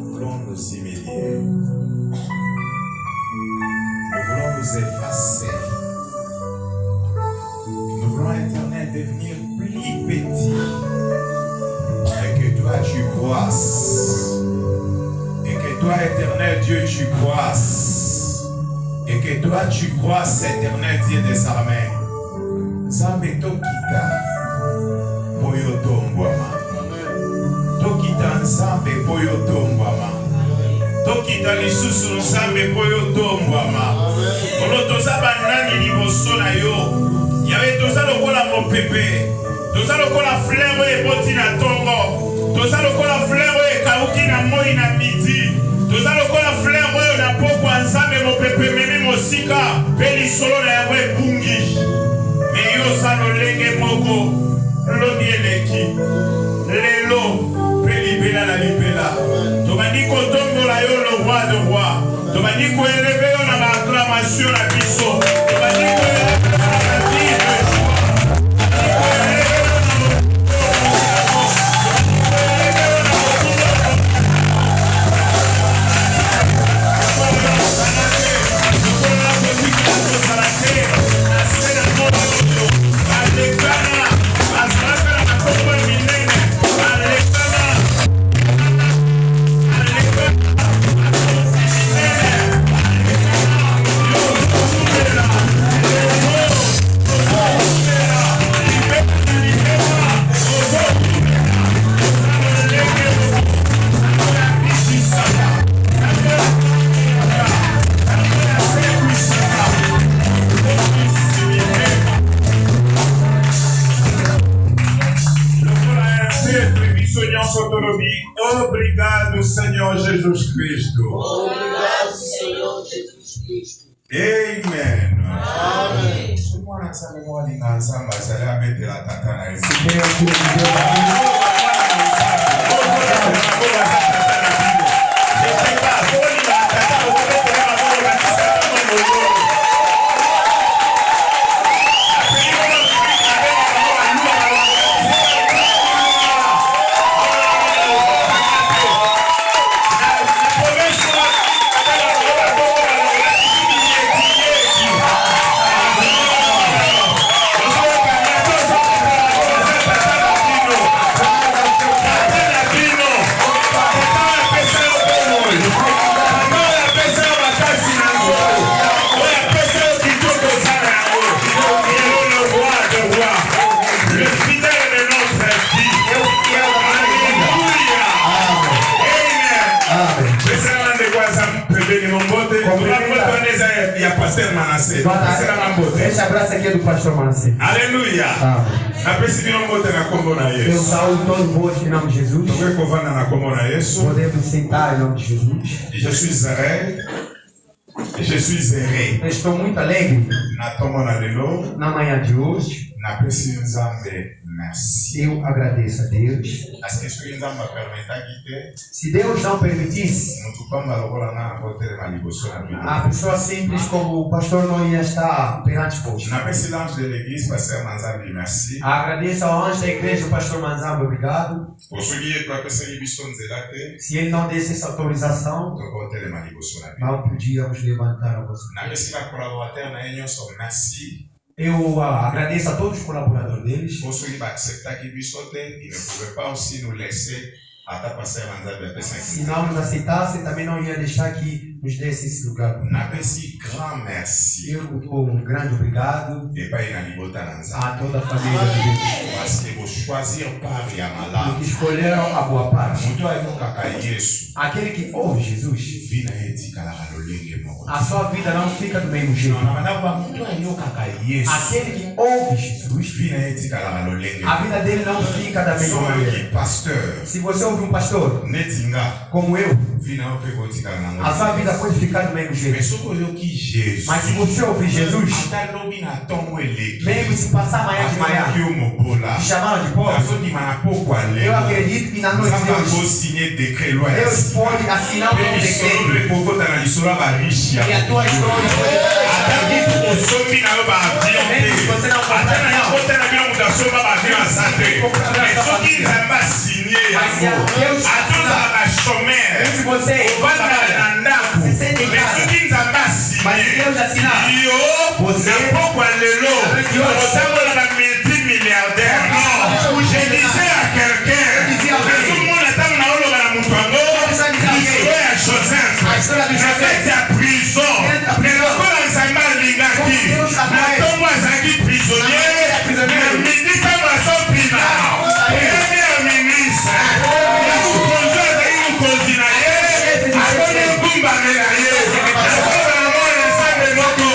Nous voulons nous humilier. Nous voulons nous effacer. Nous voulons, Éternel, devenir plus petits. Et que toi, tu croisses. Et que toi, Éternel Dieu, tu croisses. Et que toi, tu croisses, Éternel Dieu des armées. Zambe tokita. Poyo tombwama. Tokita nzambe poyo tombwama. Tokita lisusu nzambe poyo tombwama. Olo toza banani liboso na yo. Yawe toza lokola mopepe. Toza lokola fleur oyo eboti na tongo. Toza lokola fleur oyo ekauki na moi na midi. Toza lokola fleur oyo na pokwa nzambe mopepe memi mosika. Pe lisolo na yango ebungi. Me yo za lolenge moko. Lobi eleki. Lelo. Pe libela na libela. Tobandi kotombola yo le roi de roi. Tobandi ko eleve yo na ba acclamation na biso. Tobandi ko eleve yo na ba vie de joie. Obrigado, Senhor Jesus Cristo. Obrigado, Senhor Jesus Cristo. Amen. Amém. Esse abraço aqui é do pastor Manasseh. Aleluia. Eu saúdo todos vós em nome de Jesus. Podemos sentar em nome de Jesus. Je suis heureux. Eu estou muito alegre na manhã de hoje. Eu agradeço a Deus. Se Deus não permitisse, a pessoa simples como o pastor não ia estar perante vós. Agradeço ao anjo da igreja, o pastor Manzambe, obrigado. Se ele não desse essa autorização, não podíamos levantar a vossa cabeça. Eu agradeço a todos os colaboradores deles. Se não nos aceitassem, também não ia deixar que nos desse esse lugar. Eu dou um grande obrigado a toda a família de Deus. Porque escolheram a boa parte. Aquele que ouve Jesus, a sua vida não fica do mesmo jeito. Aquele que ouve Jesus, a vida dele não fica da mesma maneira. Se você ouve um pastor como eu, a sua vida pode ficar do mesmo jeito. Mas se você ouvir Jesus, mesmo se passar amanhã de manhã, te chamaram de pobre, eu acredito que na noite de hoje Deus pode assinar um decreto e a tua história pode. Mesmo se você não for situation va bien en santé. Mais ceux qui n'ont pas signé, à tous à la chômeur, au ventre de Nandaku, mais ceux qui n'ont pas signé, pourquoi le lot, autant de la multimilliardaire, non, je disais à quelqu'un, tout le monde est dans la Moutongo, il serait à Joseph, avec la prison, mais le corps ensemble l'ingaki, maintenant moi j'ai prisonnier, mais midi comme à son pina, premier ministre, nous posons à une cosinaye, à donner un kumba mélaye, à faire un bon ensemble de moto,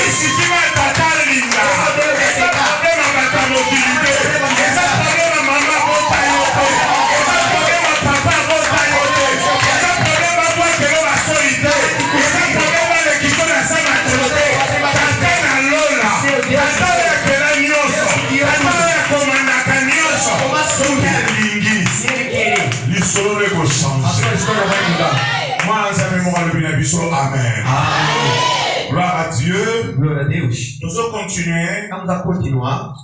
ici qui va t'attendre linga, et ça problème à ta mobilité, et ça problème à maman bota yote, et ça problème à papa bota yote, et ça problème à moi que l'on a solité, et ça problème à l'équipe de la salle à côté, t'attends à Lola, t'attends à Kela Nyoso, t'attends à Komandaka Nyoso, tout est lingi, l'histoire est pour changer. Moi, ça me moral le biso, amen. Gloire à Dieu. Nous allons continuer.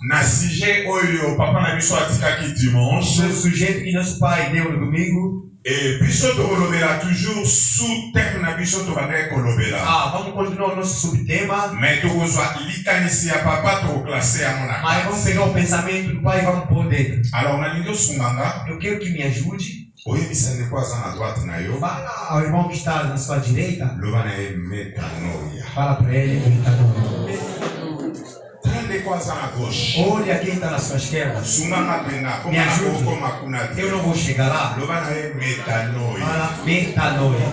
Na sujet oyo papa na biso atika ki dimanche. Le sujet qui nous pas aidé au domingo. Et biso to kolobela toujours sous thème na biso to bana kolobela. Vamos continuar nosso subtema. Mais to kozwa likanisi ya papa to classer à mon âme. Mas vamos pegar o pensamento do pai e vamos pôr dentro. Alors na lindo sunganga. Eu quero que me ajude. Oyebisane kwa za na droite na yo. Fala ao irmão que está na sua direita. Loba na metanoia. Fala para ele metanoia. Tande kwa za na gauche. Olha quem está na sua esquerda. Sunganga pena Me ajude. Eu não vou chegar lá. Loba na metanoia. Fala metanoia.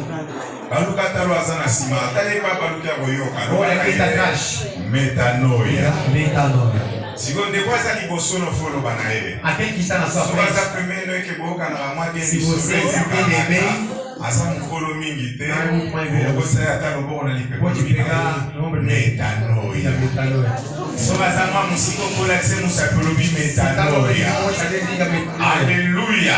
Balukatalo azana sima. Tande kwa balukia koyoka. Olha quem está atrás. Metanoia. Metanoia. Seconde quoi ça liboso no folo banae. Aquele que está na sua So frente. baza primeiro é que boca na mão de Se você entender bem, asa mfolo mingi te. Não, Você até no bom na lipe. pode pegar o nome metanoia. metanoia. So baza ma musiko kola que se musa polobi metanoia. Aleluia.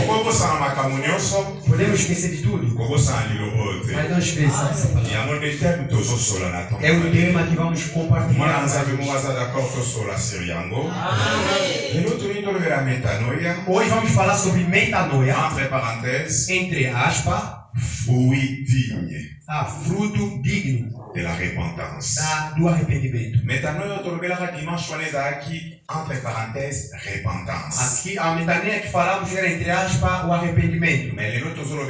Okoko sana makamunyoso. Podemos esquecer de tudo, Okoko sana lilobote. mas não esqueça essa palavra. Ya mo de tempo tozo sola na ton. É o tema que vamos compartilhar. Mwana nzabe mo baza d'accord to sola siriango. Et nous tournons le vers la metanoia. Hoje vamos falar sobre metanoia, Entre parenthèses, entre aspas, fruit digne fruto digno de la repentance. do arrependimento. Metanoia, tu le dimanche, on est aqui, entre parenthèses, repentance. Aqui a metanoia que falamos era entre aspas o arrependimento. Mais les autres, tu le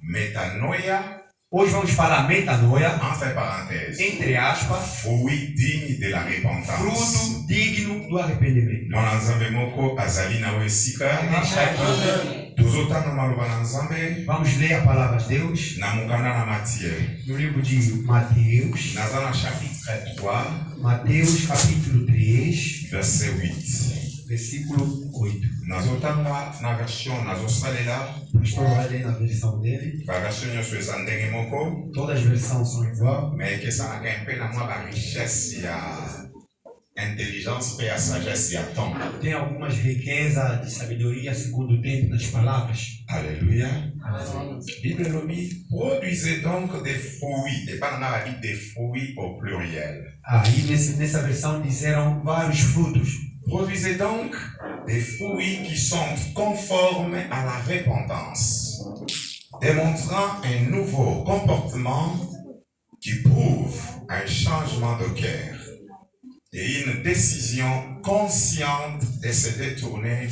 metanoia, Hoje vamos falar metanoia, entre parenthèses, entre aspas, fruit digne de la repentance. fruto digno do arrependimento. Mon ensemble moko azali na wesika. Tuzotanga maloba na nzambe. Vamos ler a palavra de Deus Na mukanda na Matthieu. no livro de Mateus, Naza na chapitre 3, Mateus capítulo 3, verset 8. versículo 8. Nazotanga na version nazosalela. O pastor vai ler na versão dele. Ba version nyonso eza ndenge moko. Todas as versões são iguais. Mais ekesanaka mpe na mwa ba richesse ya intelligence mpe ya sagesse ya temps. Tem algumas riquezas de sabedoria segundo o tempo das palavras. Alléluia. Bible elobi, produisez donc des fruits. Et pas dans la Bible des fruits au pluriel. Aí nessa versão disseram vários frutos. Produisez donc des fruits qui sont conformes à la repentance, démontrant un nouveau comportement qui prouve un changement de cœur et une décision consciente de se détourner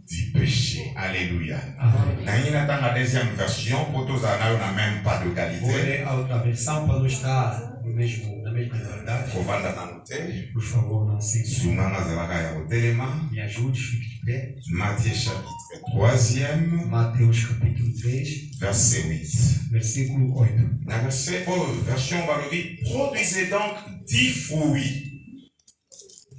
du péché. Alléluia. Dans la deuxième version, pour tous en n'a même pas de Vou qualité. ler a outra versão para não estar na mesma verdade. Pour vendre dans le thé, Por favor, não se Soumana Zalaka Yarotelema, me ajude, fique de pé. Matthieu chapitre 3e, Mateus capítulo 3, verset 8. versículo 8. La version Balobi, produisez donc 10 fruits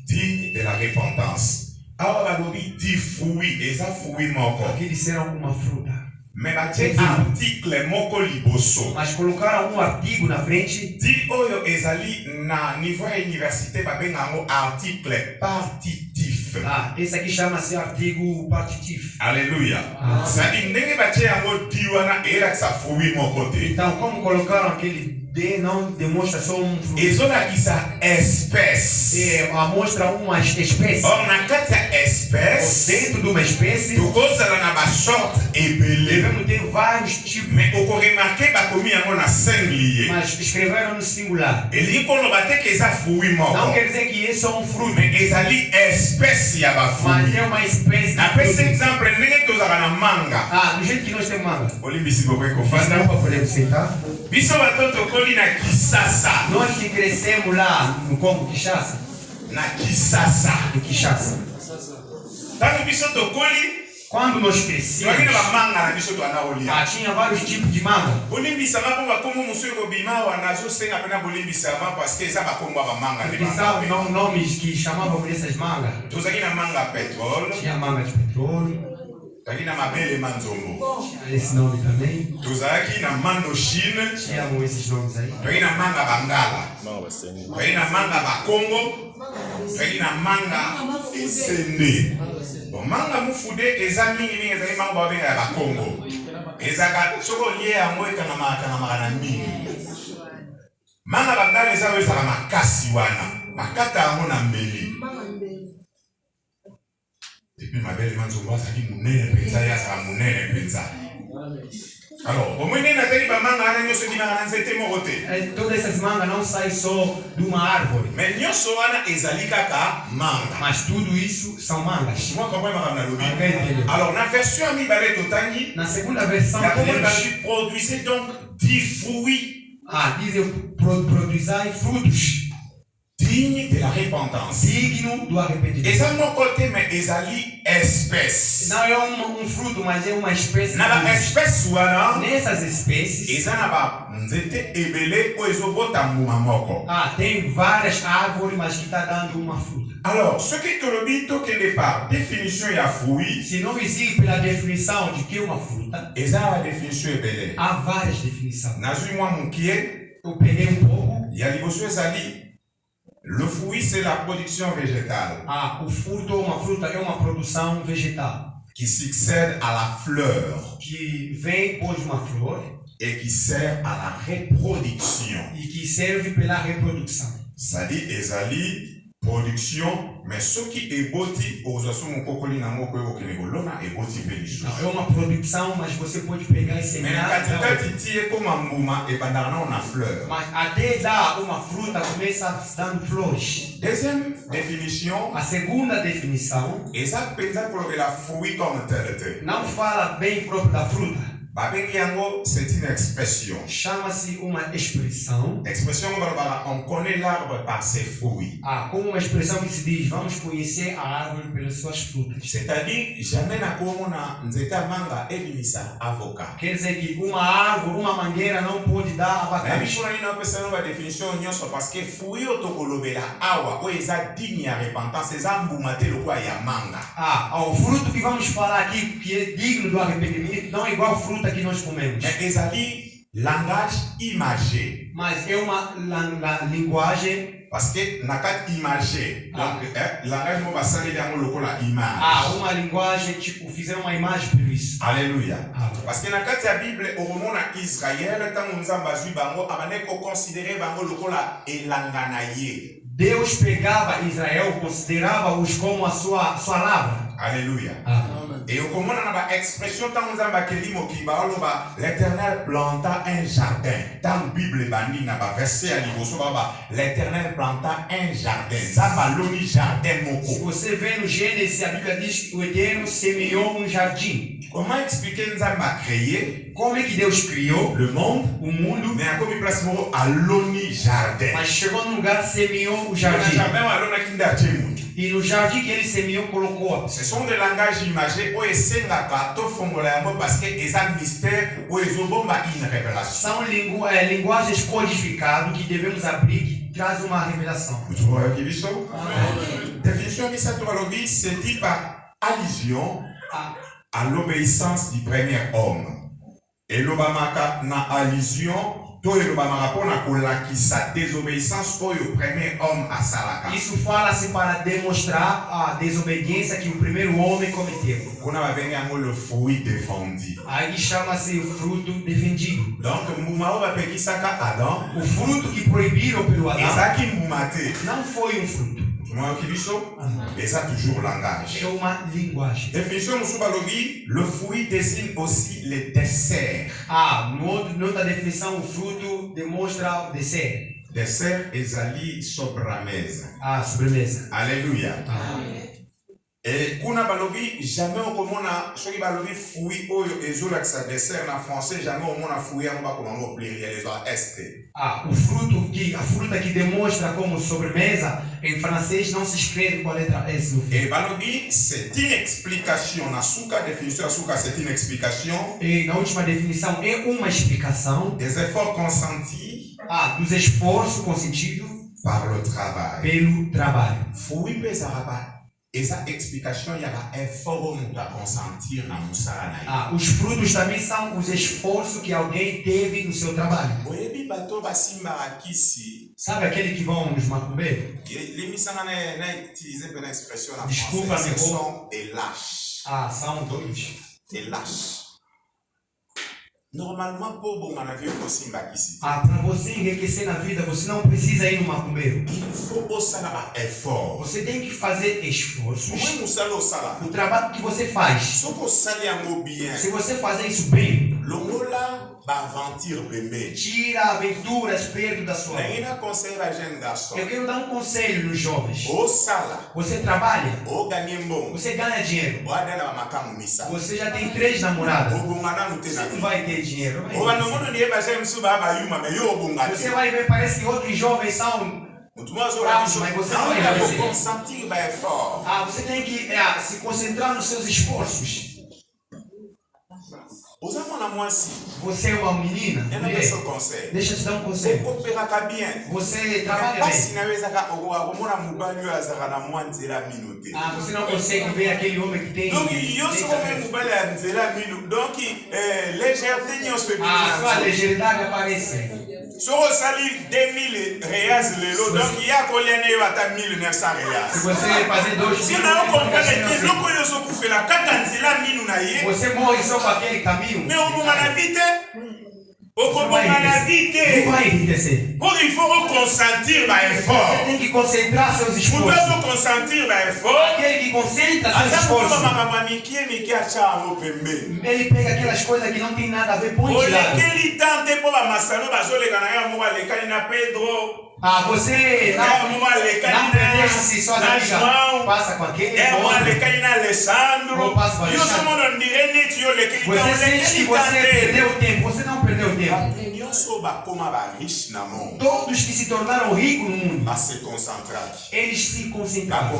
dignes de la repentance. Alors Balobi 10 fruits, et ça fruits moko. Aqui disseram uma fruta. Mais batie article moko liboso. Mas colocaram artigo na frente. Di oyo ezali na niveau ya université babengango article partitif. Esse aqui chama-se artigo partitivo. Alléluia. C'est-à-dire ndenge batie yango di wana elakisa fruit moko te. Então, como colocaram aquele não demonstra só fruto. Ezola qui sa espèce. Mostra uma espécie. Or na kati ya espèce. Dentro de uma espécie. Tokozala na ba sorte ebele. Devemos ter vários tipos. Mais oko remarquer bakomi yango na singulier. Mas escreveram no singular. Elingi koloba te que eza fruit moko. Não quer dizer que esse é um fruto. Mais ezali espèce ya ba fruit. Mas é uma espécie. Napesi exemple ndenge tozala na manga. Do jeito que nós temos manga. Olimbisi bokoki kofanda. Não podemos sentar. Biso bato tokoli na Kisasa. Nós que crescemos lá no Congo Kinshasa. Na Kisasa. Em Kinshasa. Tanto biso tokoli. Quando nós crescemos, tinha vários tipos de manga. São nomes que chamavam dessas mangas. Tinha manga de petróleo. Tinha esse nome também. Tinha esses nomes aí. Tinha manga Bangala. Tinha manga Bakongo. Tinha manga Esende. Bon, manga mufude eza mingi ezali manga babenga ya Bakongo. Ezaka soko lié yango ekanga na mingi. Manga Bangala ezaka makasi wana. Bakata yango na mbeli. Epi mabele manzongo azali munene penza ya sa munene penza. Alors, au moins na teli ba manga ana nyoso dinanga na nzete moko te. Todas essas mangas não saem só de uma árvore. Mais nyoso wana ezali kaka manga. Mas tudo isso são mangas. Moi comprends ma na lobi. Alors, na version mi balé totangi, na segunda versão, il produisait donc 10 fruits. Disait produisait frutos. Digne de la repentance. Digno do arrependimento. Eza mon côté mais ezali espèce. Não é fruto, mas é uma espécie. Na espèce wana. Nessas espécies. Eza na ba nzete ebele o ezobota mbuma moko. Tem várias árvores, mas que está dando uma fruta. Alors, ce qui tolobi to que par définition ya fruit. Se não existe pela definição de que é uma fruta. Eza a définition ebele. Há várias definições. Nazui moi mukie. Eu peguei pouco. Ya liboso ezali. Le fruit, c'est la production végétale. O fruto, uma fruta, é uma produção vegetal. Qui succède à la fleur. Que vem depois de uma flor. Et qui sert à la reproduction. E que serve pela reprodução. C'est-à-dire, ezali production, mais ce qui est boti, aux assumes kokoli na moko eko kinegolona et boti pelicho. É uma produção, mas você pode pegar e semear. Mais na katitati é como mbuma e bandana na fleur. Mas até dar uma fruta começa dando flores. Deuxième définition. A segunda definição. Eza pensa pour la fruit comme tel. Não fala bem próprio da fruta. C'est une expression. Chama-se uma expressão. Expression, on connaît l'arbre par ses fruits. Como uma expressão que se diz, vamos conhecer a árvore pelas suas frutas. C'est-à-dire, jamais na como na nzeta manga elimisa avocat. Quer dizer que uma árvore, uma mangueira não pode dar abacate. Mais pour nous penser uma définition nyonso parce que fruit otokolobela awa o eza digne ya repentance eza mbuma te lokwa ya manga. O fruto que vamos falar aqui que é digno do arrependimento não é igual ao fruto que nós comemos. Mais ezali langage imagé. Mas é uma linguagem. Parce que nakat imagé. Donc langage mo basali yango lokola image. Uma linguagem tipo fizeram uma imagem por isso. Alléluia. Parce que nakat ya Bible oromona Israël tango nzamba zui bango abane ko considérer bango lokola elangana ye. Deus pegava Israel, considerava-os como a sua lavra. Alléluia. Et au comment on a l'expression tant nous avons kelimo ki ba oloba l'Éternel planta un jardin. Dans Bible bandi na ba verset à liboso ba l'Éternel planta un jardin. Ça va loni jardin moko. Se você vê no Gênesis, a Bíblia diz que o Eterno semeou jardim. Comment expliquer nous avons créé? Como é que Deus criou le monde, o mundo? Mais a comme place moko a loni jardin. Mas chegou num lugar semeou o jardim. Jardin a lona kinda temu. E no jardim que ele semeou colocou. Ce sont des langages imagés où esengaka to fongola yango parce que eza mystère où ezobomba une révélation. São linguagens codificadas que devemos abrir que traz uma revelação. Définition misatologie c'est dit par allusion à l'obéissance du premier homme. Et l'obamaka na allusion Isso fala-se para demonstrar a desobediência que o primeiro homem cometeu. Aí chama-se o fruto defendido. O fruto que proibiram pelo Adão não foi um fruto. C'est toujours langage. É uma linguagem. Définition le fruit désigne aussi le dessert. Noutra definição, o fruto demonstra o dessert. Dessert ezali sobremesa. Sobremesa. Alléluia. Et kuna balobi jamais on komona soki balobi fruit oyo ezola que dessert na français jamais on mona fruit on va comment au pluriel les est. O fruto a fruta que demonstra como sobremesa em francês não se escreve com a letra S no fim. Et balobi c'est une explication na suka définition suka c'est une explication. E na última definição é uma explicação des efforts consentis dos esforços consentidos par le travail. Pelo trabalho. Fruit pesaraba. Essa explicação é a effort para consentir na musala. Os frutos também são os esforços que alguém teve no seu trabalho. Sabe aquele que vão nos macumbeiros? Desculpa, são lâches. São doidos. Lâches. Normalement, para você enriquecer na vida, você não precisa ir no macumbeiro. Você tem que fazer esforços. O trabalho que você faz. Se você fazer isso bem, tira aventuras perto da sua vida. Eu quero dar um conselho nos jovens. Você trabalha, você ganha dinheiro. Você já tem 3 namoradas. Você não vai ter dinheiro. Você vai ver, parece que outros jovens são bravos, mas você não vai receber. Você tem que se concentrar nos seus esforços. Você é uma menina? Deixa eu te dar um conselho. Você trabalha bem. Você não consegue ver aquele homem que tem. Sua legierdade aparece. Se você fazer 2 você morre só com aquele caminho. Não vai enriquecer. Il faut consentir l'effort. Você tem que concentrar seus esforços. Aquele que concentra seus esforços. Ele pega aquelas coisas que não tem nada a ver com isso. Você não perder-se só na vida. Passa com aquele. Você sente que você perdeu o tempo. Você não perdeu o tempo. Todos que se tornaram ricos no mundo, eles se concentraram.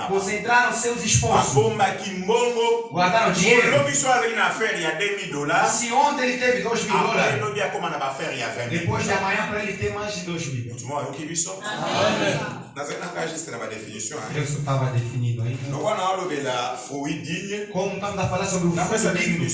Concentraram seus esforços. Guardaram dinheiro. Se ontem ele teve $2.000, depois de amanhã para ele ter mais de 2.000. Eu só estava definido ainda. Como estamos a falar sobre o fruto digno,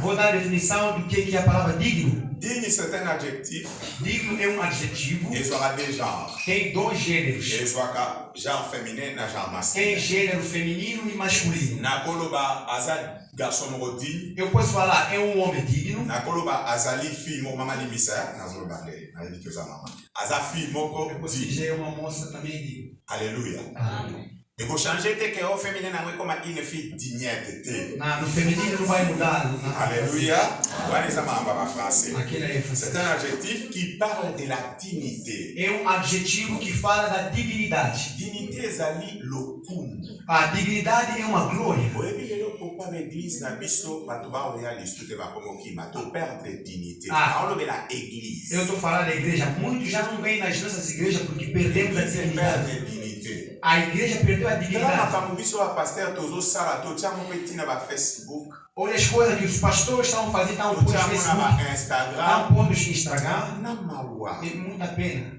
vou dar a definição do que é a palavra digno. Digne c'est un adjectif. Digno é um adjetivo. Il sera des genres. Tem 2 gêneros. Il sera genre féminin et genre masculin. Tem gênero feminino e masculino. Nakoloba azal garçon digne. Eu posso falar é um homem digno. Nakoloba azali fille mo mama limisa nazoloba le na ele que usa mama. Azal fille moko digne. É uma moça também digna. Alléluia. Amém. E vou changer que o feminino não é como une fille dignette. No feminino não vai mudar. Alléluia. Français. C'est un adjectif qui parle de la dignité. É um adjetivo que fala da dignidade. Dignité ezali lokumu. A dignidade é uma glória. Pourquoi l'église na biso bato ba realiste te ba como ki bato perdre dignité. Paulo de la église. Eu estou falando da igreja, muitos já não vêm nas nossas igrejas porque perdemos a dignidade. A igreja perdeu a dignidade. Olha as coisas que os pastores estão fazendo, estão pondo no Facebook, estão pondo no Instagram. É muita pena.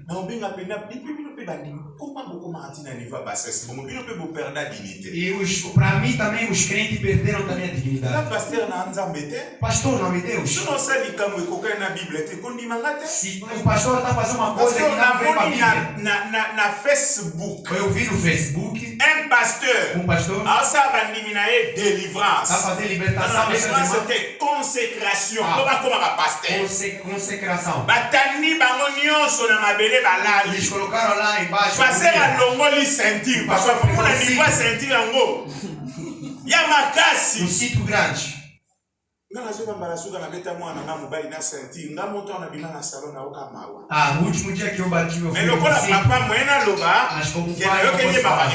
E para mim também os crentes perderam também a dignidade. Pastor não é Deus. Se o pastor está fazendo uma coisa que não vem para a Bíblia. Na Facebook. Eu vi no Facebook. Um pastor. Está fazendo libertação. C'était consécration. Consécration. Eles colocaram lá embaixo. Passer a longoli sentir. Parce que vous n'avez pas sentir en gros. Il y a ma casse. Um sítio grande. O último dia que eu bati meu filho. Mas como pai eu posso falar.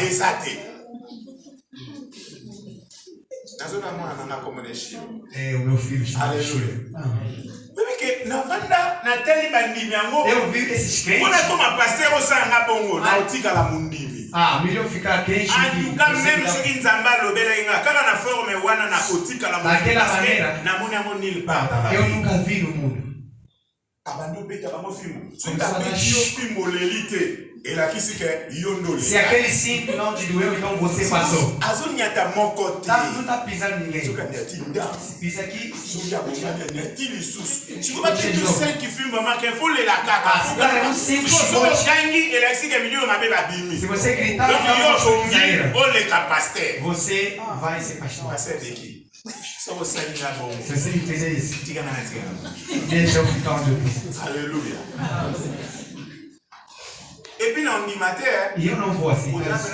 O meu filho está no Chile. Eu vi esses crentes. Melhor ficar crente. Daquela maneira, eu nunca vi no mundo. Se aquele cinto não te doeu, então você passou. Não está pisando ninguém. Se pisa aqui. Se você gritar, você vai ser pastor. Se você fizer isso, deixa eu ficar onde eu preciso. Aleluia. E puis non animateur. E eu não vou aceitar isso.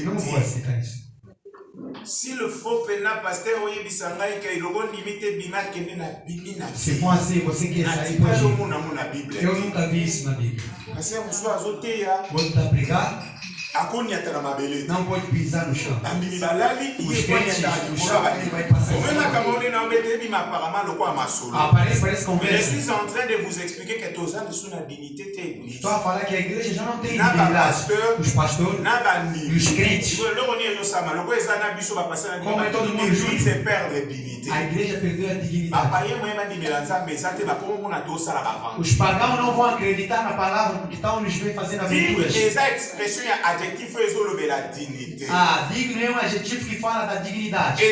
Não vou aceitar isso. Si le faux pena pasteur oyebisangai ke ilogo limite bima kende na bimina. Se for assim, você quer sair para eu nunca vi isso na Bíblia. Quando está a pregar, não pode pisar no chão. Os crentes no chão, ele vai passar. Parece conversa. Je suis en train de vous expliquer que tous les sous la dignité de l'église. Estou a falar que a igreja já não tem dignidade. Os pastores, os crentes. Como é todo mundo junto, a igreja perdeu a dignidade. Os pagãos não vão acreditar na palavra porque estão nos vendo fazendo aventuras. Digno é um adjetivo que fala da dignidade.